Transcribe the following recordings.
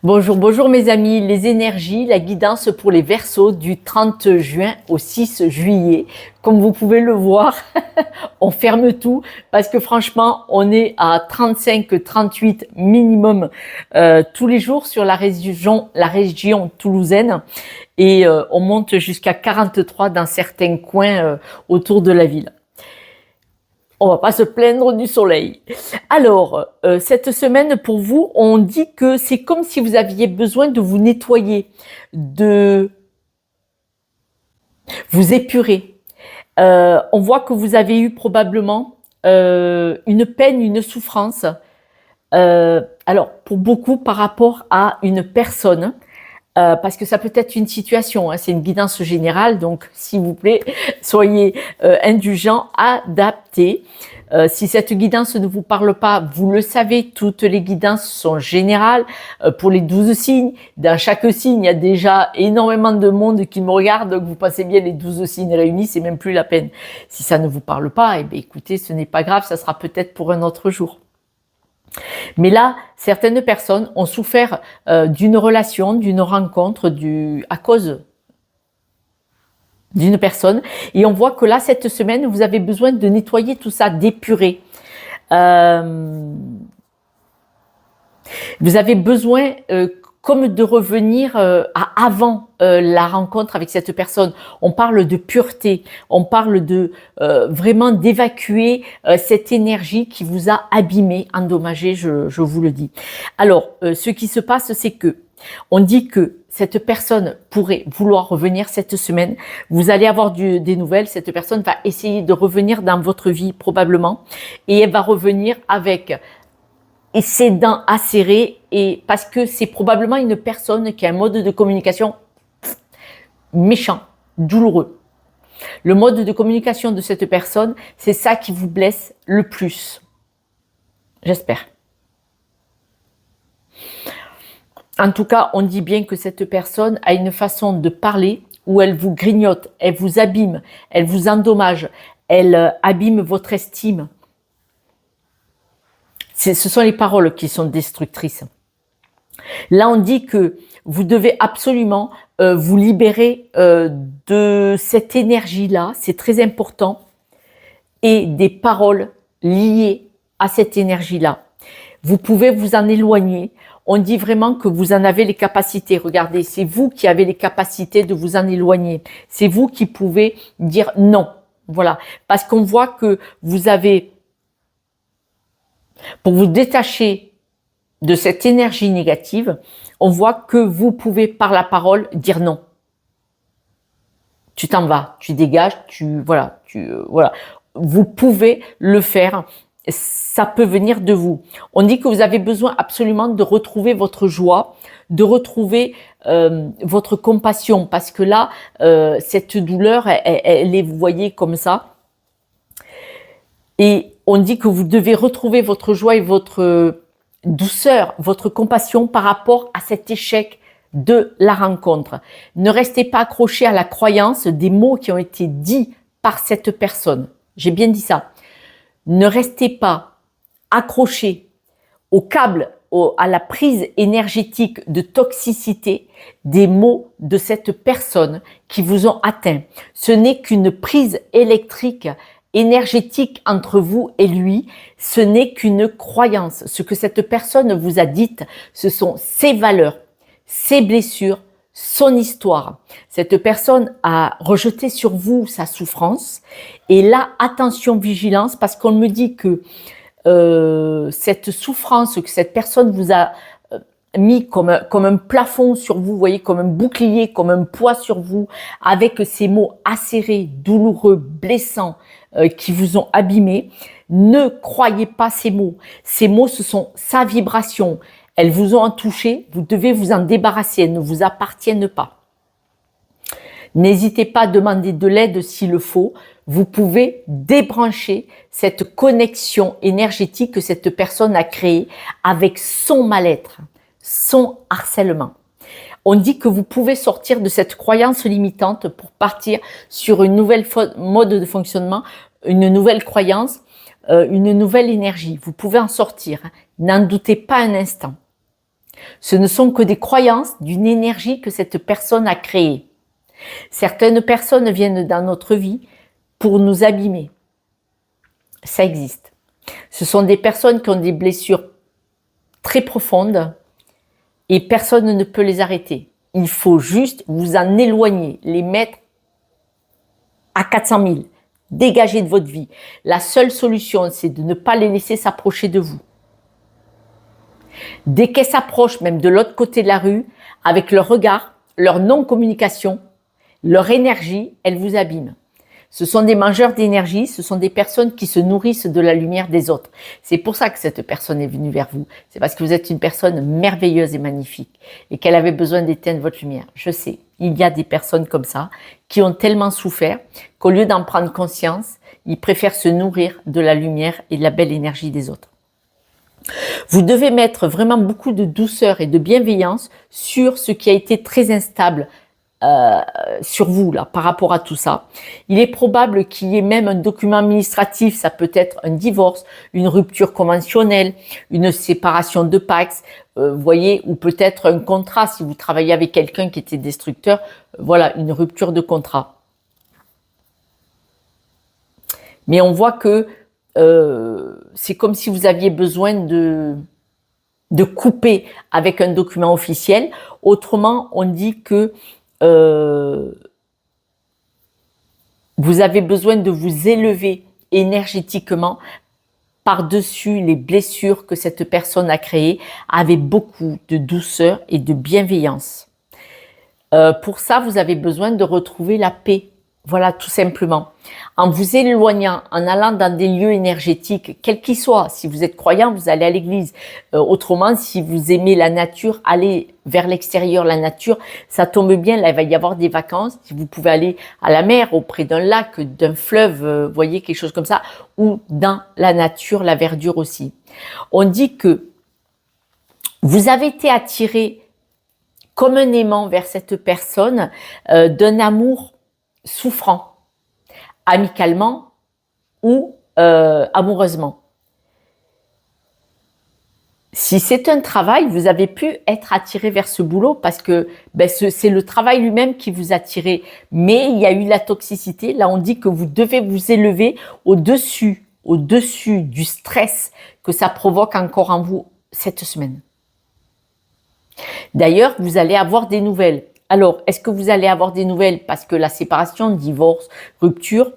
Bonjour, bonjour mes amis, les énergies, la guidance pour les Verseaux du 30 juin au 6 juillet. Comme vous pouvez le voir, on ferme tout parce que franchement, on est à 35-38 minimum tous les jours sur la région toulousaine et on monte jusqu'à 43 dans certains coins autour de la ville. On va pas se plaindre du soleil. Alors, cette semaine pour vous, on dit que c'est comme si vous aviez besoin de vous nettoyer, de vous épurer. On voit que vous avez eu probablement une peine, une souffrance. Alors, pour beaucoup, par rapport à une personne, parce que ça peut être une situation, hein, c'est une guidance générale, donc s'il vous plaît, soyez indulgents, adaptés. Si cette guidance ne vous parle pas, vous le savez, toutes les guidances sont générales pour les 12 signes. Dans chaque signe, il y a déjà énormément de monde qui me regarde, donc vous passez bien les 12 signes réunis, c'est même plus la peine. Si ça ne vous parle pas, eh bien, écoutez, ce n'est pas grave, ça sera peut-être pour un autre jour. Mais là, certaines personnes ont souffert d'une relation, d'une rencontre, à cause d'une personne. Et on voit que là, cette semaine, vous avez besoin de nettoyer tout ça, d'épurer. Vous avez besoin comme de revenir à avant la rencontre avec cette personne. On parle de pureté, on parle de vraiment d'évacuer cette énergie qui vous a abîmé, endommagé, je vous le dis. Alors, ce qui se passe, c'est que on dit que cette personne pourrait vouloir revenir cette semaine. Vous allez avoir des nouvelles. Cette personne va essayer de revenir dans votre vie probablement, et elle va revenir avec ses dents acérées, et parce que c'est probablement une personne qui a un mode de communication méchant, douloureux. Le mode de communication de cette personne, c'est ça qui vous blesse le plus. J'espère. En tout cas, on dit bien que cette personne a une façon de parler où elle vous grignote, elle vous abîme, elle vous endommage, elle abîme votre estime. Ce sont les paroles qui sont destructrices. Là, on dit que vous devez absolument vous libérer de cette énergie-là, c'est très important, et des paroles liées à cette énergie-là. Vous pouvez vous en éloigner. On dit vraiment que vous en avez les capacités. Regardez, c'est vous qui avez les capacités de vous en éloigner. C'est vous qui pouvez dire non. Voilà. Parce qu'on voit que vous avez, pour vous détacher de cette énergie négative, on voit que vous pouvez par la parole dire non. Tu t'en vas, tu dégages, voilà. Vous pouvez le faire. Ça peut venir de vous. On dit que vous avez besoin absolument de retrouver votre joie, de retrouver votre compassion, parce que là, cette douleur, elle est, vous voyez, comme ça. Et on dit que vous devez retrouver votre joie et votre douceur, votre compassion par rapport à cet échec de la rencontre. Ne restez pas accroché à la croyance des mots qui ont été dits par cette personne. J'ai bien dit ça. Ne restez pas accroché au câble, à la prise énergétique de toxicité des mots de cette personne qui vous ont atteint. Ce n'est qu'une prise électrique, énergétique entre vous et lui. Ce n'est qu'une croyance. Ce que cette personne vous a dit, ce sont ses valeurs, ses blessures, son histoire. Cette personne a rejeté sur vous sa souffrance. Et là, attention, vigilance, parce qu'on me dit que cette souffrance que cette personne vous a mis comme un plafond sur vous, vous voyez, comme un bouclier, comme un poids sur vous, avec ces mots acérés, douloureux, blessants, qui vous ont abîmé. Ne croyez pas ces mots. Ces mots, ce sont sa vibration. Elles vous ont touché, vous devez vous en débarrasser, elles ne vous appartiennent pas. N'hésitez pas à demander de l'aide s'il le faut. Vous pouvez débrancher cette connexion énergétique que cette personne a créée avec son mal-être, son harcèlement. On dit que vous pouvez sortir de cette croyance limitante pour partir sur une nouvelle mode de fonctionnement, une nouvelle croyance, une nouvelle énergie. Vous pouvez en sortir, n'en doutez pas un instant. Ce ne sont que des croyances d'une énergie que cette personne a créée. Certaines personnes viennent dans notre vie pour nous abîmer. Ça existe. Ce sont des personnes qui ont des blessures très profondes et personne ne peut les arrêter. Il faut juste vous en éloigner, les mettre à 400 000, dégager de votre vie. La seule solution, c'est de ne pas les laisser s'approcher de vous. Dès qu'elles s'approchent, même de l'autre côté de la rue, avec leur regard, leur non-communication, leur énergie, elles vous abîment. Ce sont des mangeurs d'énergie, ce sont des personnes qui se nourrissent de la lumière des autres. C'est pour ça que cette personne est venue vers vous. C'est parce que vous êtes une personne merveilleuse et magnifique et qu'elle avait besoin d'éteindre votre lumière. Je sais, il y a des personnes comme ça qui ont tellement souffert qu'au lieu d'en prendre conscience, ils préfèrent se nourrir de la lumière et de la belle énergie des autres. Vous devez mettre vraiment beaucoup de douceur et de bienveillance sur ce qui a été très instable sur vous là par rapport à tout ça. Il est probable qu'il y ait même un document administratif, ça peut être un divorce, une rupture conventionnelle, une séparation de Pax, voyez, ou peut-être un contrat si vous travaillez avec quelqu'un qui était destructeur, voilà, une rupture de contrat. Mais on voit que c'est comme si vous aviez besoin de couper avec un document officiel. Autrement, on dit que vous avez besoin de vous élever énergétiquement par-dessus les blessures que cette personne a créées avec beaucoup de douceur et de bienveillance. Pour ça, vous avez besoin de retrouver la paix. Voilà, tout simplement. En vous éloignant, en allant dans des lieux énergétiques, quels qu'ils soient. Si vous êtes croyant, vous allez à l'église. Autrement, si vous aimez la nature, allez vers l'extérieur, la nature. Ça tombe bien, là, il va y avoir des vacances. Si vous pouvez aller à la mer, auprès d'un lac, d'un fleuve, voyez, quelque chose comme ça. Ou dans la nature, la verdure aussi. On dit que vous avez été attiré comme un aimant vers cette personne d'un amour souffrant, amicalement ou amoureusement. Si c'est un travail, vous avez pu être attiré vers ce boulot parce que c'est le travail lui-même qui vous a attiré. Mais il y a eu la toxicité. Là, on dit que vous devez vous élever au-dessus du stress que ça provoque encore en vous cette semaine. D'ailleurs, vous allez avoir des nouvelles. Alors, est-ce que vous allez avoir des nouvelles parce que la séparation, divorce, rupture,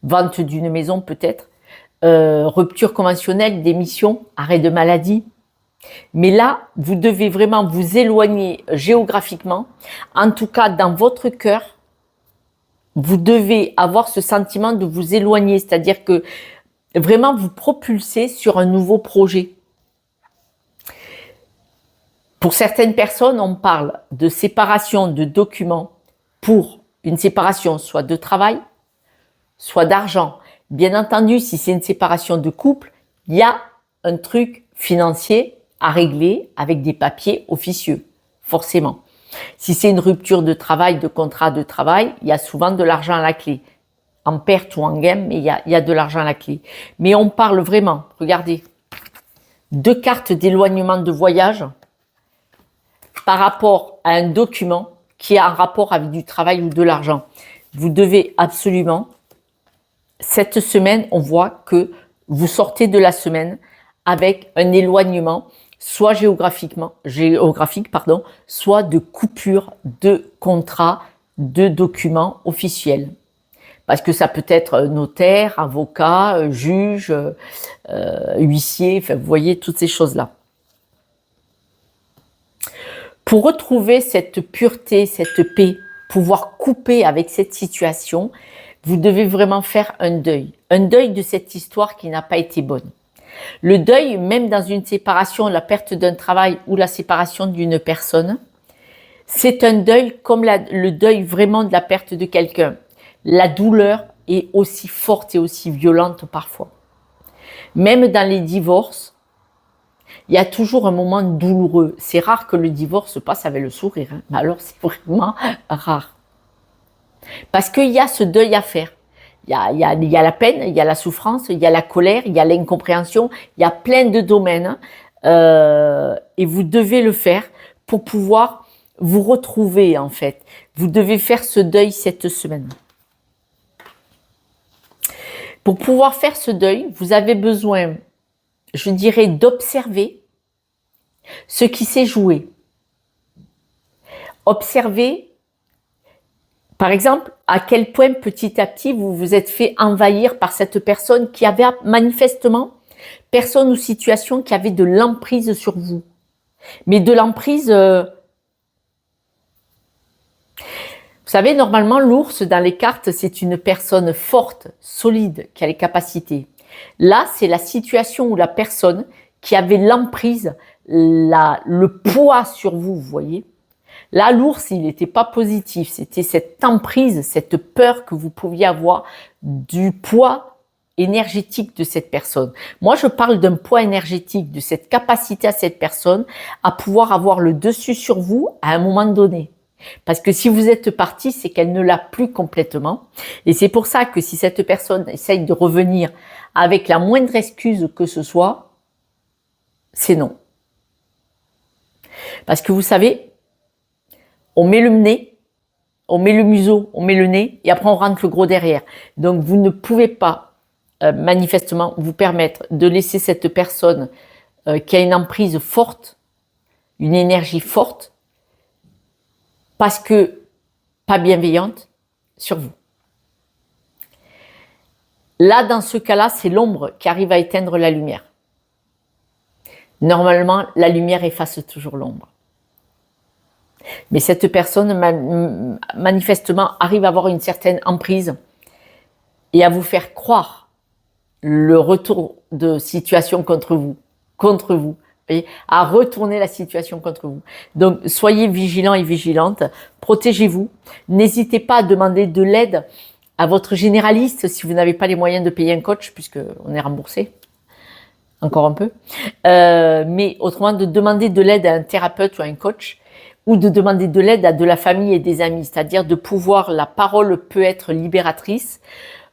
vente d'une maison peut-être, rupture conventionnelle, démission, arrêt de maladie. Mais là, vous devez vraiment vous éloigner géographiquement. En tout cas, dans votre cœur, vous devez avoir ce sentiment de vous éloigner, c'est-à-dire que vraiment vous propulser sur un nouveau projet. Pour certaines personnes, on parle de séparation de documents pour une séparation soit de travail, soit d'argent. Bien entendu, si c'est une séparation de couple, il y a un truc financier à régler avec des papiers officieux, forcément. Si c'est une rupture de travail, de contrat de travail, il y a souvent de l'argent à la clé. En perte ou en gain, mais il y a de l'argent à la clé. Mais on parle vraiment, regardez, 2 cartes d'éloignement de voyage par rapport à un document qui a un rapport avec du travail ou de l'argent. Vous devez absolument, cette semaine, on voit que vous sortez de la semaine avec un éloignement, soit géographique, soit de coupure de contrat, de documents officiels. Parce que ça peut être notaire, avocat, juge, huissier, enfin, vous voyez toutes ces choses-là. Pour retrouver cette pureté, cette paix, pouvoir couper avec cette situation, vous devez vraiment faire un deuil de cette histoire qui n'a pas été bonne. Le deuil, même dans une séparation, la perte d'un travail ou la séparation d'une personne, c'est un deuil comme le deuil vraiment de la perte de quelqu'un. La douleur est aussi forte et aussi violente parfois. Même dans les divorces, il y a toujours un moment douloureux. C'est rare que le divorce se passe avec le sourire, hein. Mais alors c'est vraiment rare. Parce qu'il y a ce deuil à faire. Il y a la peine, il y a la souffrance, il y a la colère, il y a l'incompréhension, il y a plein de domaines et vous devez le faire pour pouvoir vous retrouver en fait. Vous devez faire ce deuil cette semaine. Pour pouvoir faire ce deuil, vous avez besoin, je dirais, d'observer ce qui s'est joué. Observez, par exemple, à quel point petit à petit vous vous êtes fait envahir par cette personne qui avait manifestement, personne ou situation qui avait de l'emprise sur vous. Mais de l'emprise, vous savez, normalement, l'ours dans les cartes, c'est une personne forte, solide, qui a les capacités. Là, c'est la situation ou la personne qui avait l'emprise, le poids sur vous, vous voyez. Là, l'ours, il n'était pas positif. C'était cette emprise, cette peur que vous pouviez avoir du poids énergétique de cette personne. Moi, je parle d'un poids énergétique, de cette capacité à cette personne à pouvoir avoir le dessus sur vous à un moment donné. Parce que si vous êtes parti, c'est qu'elle ne l'a plus complètement. Et c'est pour ça que si cette personne essaye de revenir avec la moindre excuse que ce soit, c'est non. Parce que vous savez, on met le nez, on met le museau, on met le nez et après on rentre le gros derrière. Donc vous ne pouvez pas manifestement vous permettre de laisser cette personne qui a une emprise forte, une énergie forte, parce que pas bienveillante sur vous. Là, dans ce cas-là, c'est l'ombre qui arrive à éteindre la lumière. Normalement, la lumière efface toujours l'ombre. Mais cette personne, manifestement, arrive à avoir une certaine emprise et à vous faire croire le retour de situation contre vous, voyez, à retourner la situation contre vous. Donc, soyez vigilants et vigilantes, protégez-vous. N'hésitez pas à demander de l'aide à votre généraliste si vous n'avez pas les moyens de payer un coach, puisqu'on est remboursé, encore un peu. Mais autrement, de demander de l'aide à un thérapeute ou à un coach, ou de demander de l'aide à de la famille et des amis, c'est-à-dire de pouvoir, la parole peut être libératrice,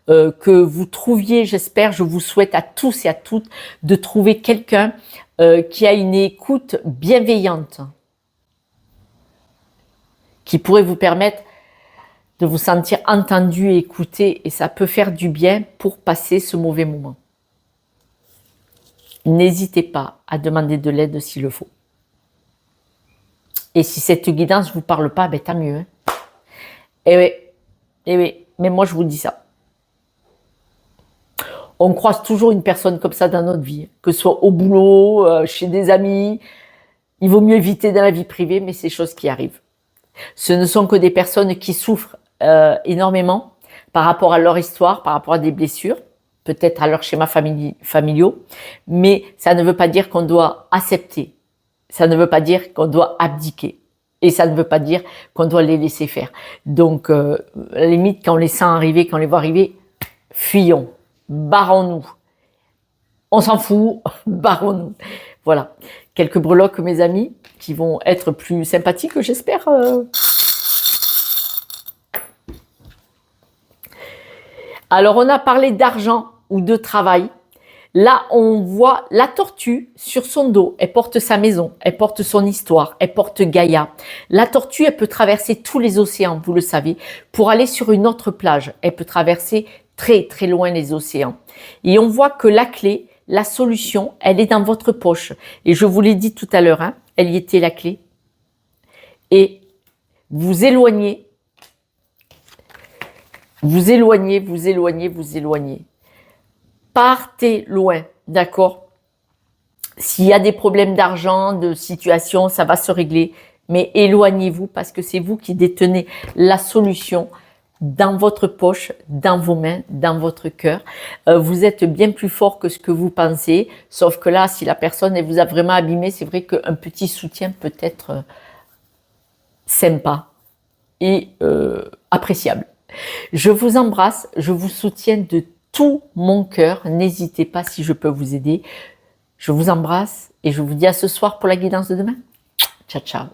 que vous trouviez, j'espère, je vous souhaite à tous et à toutes de trouver quelqu'un qui a une écoute bienveillante, qui pourrait vous permettre de vous sentir entendu et écouté, et ça peut faire du bien pour passer ce mauvais moment. N'hésitez pas à demander de l'aide s'il le faut. Et si cette guidance ne vous parle pas, ben tant mieux. Hein. Eh oui, mais moi je vous dis ça. On croise toujours une personne comme ça dans notre vie, que ce soit au boulot, chez des amis. Il vaut mieux éviter dans la vie privée, mais c'est choses qui arrivent. Ce ne sont que des personnes qui souffrent énormément par rapport à leur histoire, par rapport à des blessures, peut-être à leurs schémas familiaux, mais ça ne veut pas dire qu'on doit accepter. Ça ne veut pas dire qu'on doit abdiquer. Et ça ne veut pas dire qu'on doit les laisser faire. Donc, à la limite, quand on les sent arriver, quand on les voit arriver, fuyons, barrons-nous. On s'en fout, barrons-nous. Voilà. Quelques breloques, mes amis, qui vont être plus sympathiques, j'espère. Alors, on a parlé d'argent ou de travail. Là, on voit la tortue sur son dos. Elle porte sa maison, elle porte son histoire, elle porte Gaïa. La tortue, elle peut traverser tous les océans, vous le savez, pour aller sur une autre plage. Elle peut traverser très, très loin les océans. Et on voit que la clé, la solution, elle est dans votre poche. Et je vous l'ai dit tout à l'heure, hein, elle y était la clé. Et vous éloignez. Partez loin, d'accord? S'il y a des problèmes d'argent, de situation, ça va se régler. Mais éloignez-vous parce que c'est vous qui détenez la solution dans votre poche, dans vos mains, dans votre cœur. Vous êtes bien plus fort que ce que vous pensez. Sauf que là, si la personne elle vous a vraiment abîmé, c'est vrai qu'un petit soutien peut être sympa et appréciable. Je vous embrasse, je vous soutiens de tout mon cœur. N'hésitez pas si je peux vous aider. Je vous embrasse et je vous dis à ce soir pour la guidance de demain. Ciao, ciao.